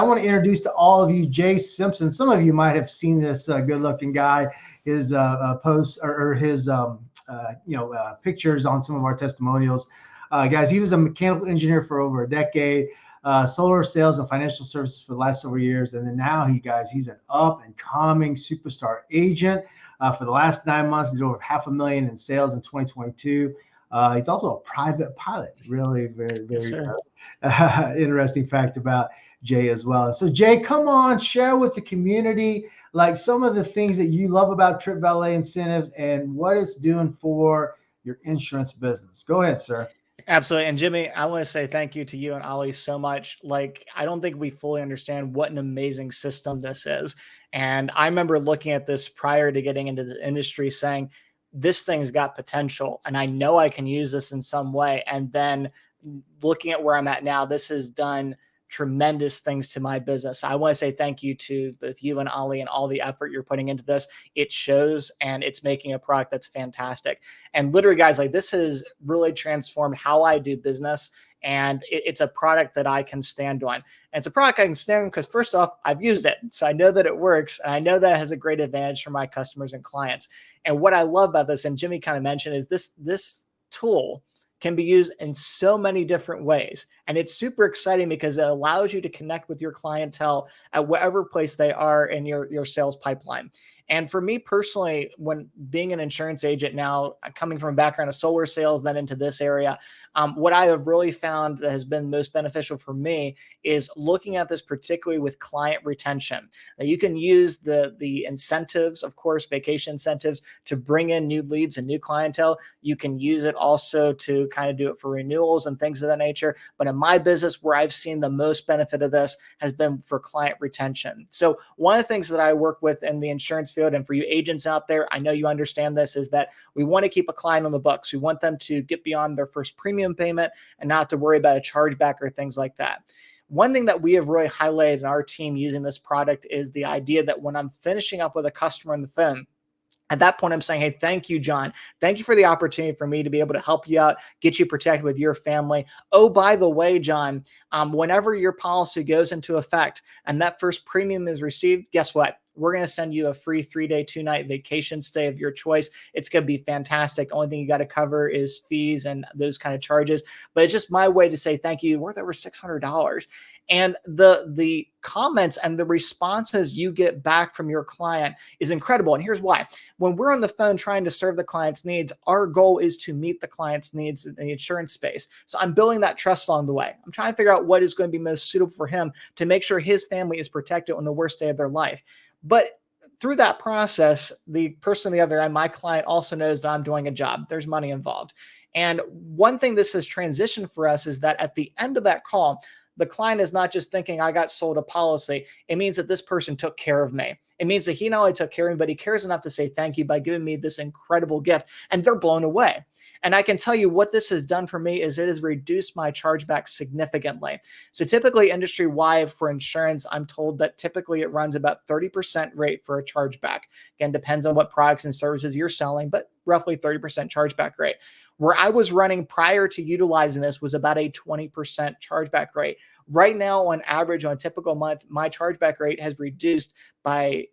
I want to introduce to all of you Jay Simpson. Some of you might have seen this good-looking guy, his posts or his pictures on some of our testimonials. Guys, he was a mechanical engineer for over a decade, solar sales and financial services for the last several years, and then now he's an up-and-coming superstar agent. For the last 9 months, he did over $500,000 in sales in 2022. He's also a private pilot. Really, very, very interesting fact about Jay as well. So Jay, come on, share with the community like some of the things that you love about TripValet Incentives and what it's doing for your insurance business. Go ahead, sir. Absolutely. And Jimmy, I want to say thank you to you and Ollie so much. Like, I don't think we fully understand what an amazing system this is. And I remember looking at this prior to getting into the industry saying, this thing's got potential and I know I can use this in some way. And then looking at where I'm at now, this has done tremendous things to my business. I want to say thank you to both you and Ollie and all the effort you're putting into this. It shows, and it's making a product that's fantastic. And literally, guys, like this has really transformed how I do business. And it's a product that I can stand on. And it's a product I can stand on because first off, I've used it. So I know that it works. And I know that it has a great advantage for my customers and clients. And what I love about this, and Jimmy kind of mentioned, is this tool can be used in so many different ways. And it's super exciting because it allows you to connect with your clientele at whatever place they are in your sales pipeline. And for me personally, when being an insurance agent now, coming from a background of solar sales, then into this area, what I have really found that has been most beneficial for me is looking at this particularly with client retention. Now you can use the incentives, of course, vacation incentives to bring in new leads and new clientele. You can use it also to kind of do it for renewals and things of that nature. But in my business, where I've seen the most benefit of this has been for client retention. So one of the things that I work with in the insurance field, and for you agents out there, I know you understand this, is that we want to keep a client on the books. We want them to get beyond their first premium payment and not to worry about a chargeback or things like that. One thing that we have really highlighted in our team using this product is the idea that when I'm finishing up with a customer on the phone, at that point, I'm saying, hey, thank you, John. Thank you for the opportunity for me to be able to help you out, get you protected with your family. Oh, by the way, John, whenever your policy goes into effect and that first premium is received, guess what? We're going to send you a free 3-day, 2-night vacation stay of your choice. It's going to be fantastic. Only thing you got to cover is fees and those kind of charges. But it's just my way to say thank you. Worth over $600. And the comments and the responses you get back from your client is incredible. And here's why. When we're on the phone trying to serve the client's needs, our goal is to meet the client's needs in the insurance space. So I'm building that trust along the way. I'm trying to figure out what is going to be most suitable for him to make sure his family is protected on the worst day of their life. But through that process, the person on the other end, my client, also knows that I'm doing a job. There's money involved. And one thing this has transitioned for us is that at the end of that call, the client is not just thinking I got sold a policy. It means that this person took care of me. It means that he not only took care of me, but he cares enough to say thank you by giving me this incredible gift. And they're blown away. And I can tell you what this has done for me is it has reduced my chargeback significantly. So typically industry-wide for insurance, I'm told that typically it runs about 30% rate for a chargeback. Again, depends on what products and services you're selling, but roughly 30% chargeback rate. Where I was running prior to utilizing this was about a 20% chargeback rate. Right now, on average, on a typical month, my chargeback rate has reduced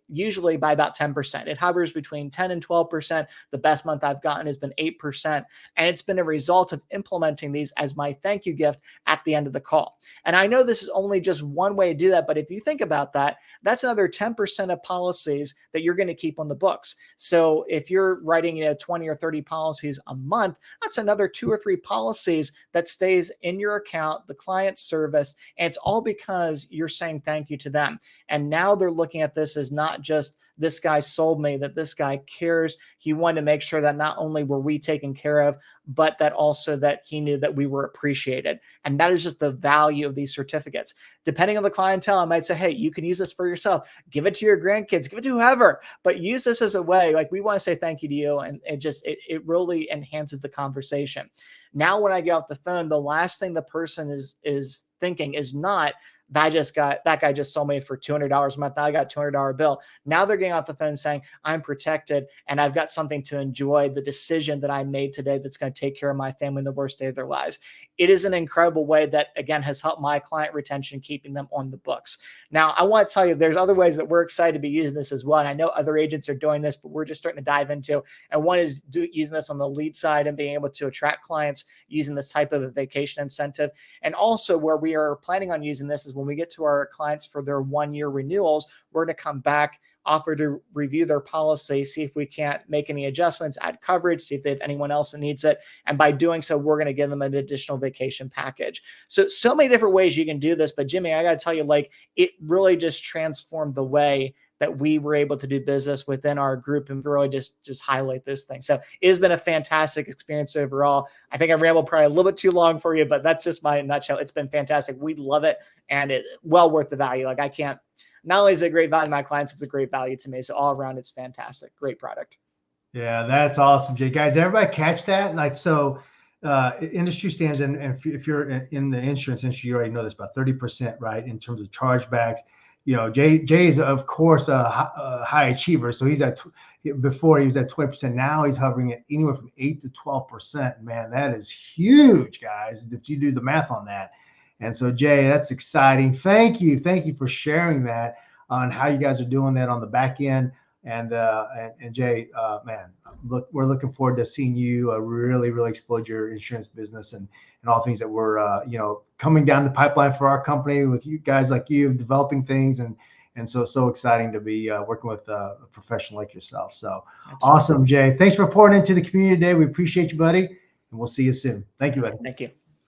usually by about 10%. It hovers between 10 and 12%. The best month I've gotten has been 8%. And it's been a result of implementing these as my thank you gift at the end of the call. And I know this is only just one way to do that, but if you think about that, that's another 10% of policies that you're going to keep on the books. So if you're writing 20 or 30 policies a month, that's another 2 or 3 policies that stays in your account, the client service, and it's all because you're saying thank you to them. And now they're looking at this as not just this guy sold me, that this guy cares. He wanted to make sure that not only were we taken care of, but that also that he knew that we were appreciated. And that is just the value of these certificates. Depending on the clientele, I might say, hey, you can use this for yourself. Give it to your grandkids, give it to whoever, but use this as a way, like we want to say thank you to you. And it really enhances the conversation. Now, when I get off the phone, the last thing the person is thinking is not, that guy just sold me for $200 a month. Now I got a $200 bill. Now they're getting off the phone saying, I'm protected and I've got something to enjoy the decision that I made today that's going to take care of my family in the worst day of their lives. it is an incredible way that, again, has helped my client retention, keeping them on the books. Now, I want to tell you, there's other ways that we're excited to be using this as well. And I know other agents are doing this, but we're just starting to dive into. And one is using this on the lead side and being able to attract clients using this type of a vacation incentive. And also where we are planning on using this is when we get to our clients for their 1-year renewals, we're going to come back, offer to review their policy, see if we can't make any adjustments, add coverage, see if they have anyone else that needs it. And by doing so, we're going to give them an additional vacation package. So many different ways you can do this. But Jimmy, I got to tell you, like, it really just transformed the way that we were able to do business within our group and really just highlight those things. So it has been a fantastic experience overall. I think I rambled probably a little bit too long for you, but that's just my nutshell. It's been fantastic. We love it, and it's well worth the value. Like, I can't, not only is it a great value to my clients, it's a great value to me. So all around, it's fantastic. Great product. Yeah, that's awesome, Jay. Guys, everybody catch that? Like, so industry stands, and if you're in the insurance industry, you already know this, about 30%, right, in terms of chargebacks. You know, Jay is, of course, a high achiever. So he's before he was at 20%. Now he's hovering at anywhere from 8 to 12%. Man, that is huge, guys, if you do the math on that. And so, Jay, that's exciting. Thank you for sharing that on how you guys are doing that on the back end. And Jay, man, we're looking forward to seeing you really explode your insurance business and all things that we're coming down the pipeline for our company with you guys like you developing things, and so exciting to be working with a professional like yourself. So absolutely. Awesome, Jay. Thanks for pouring into the community today. We appreciate you, buddy, and we'll see you soon. Thank you, buddy. Thank you.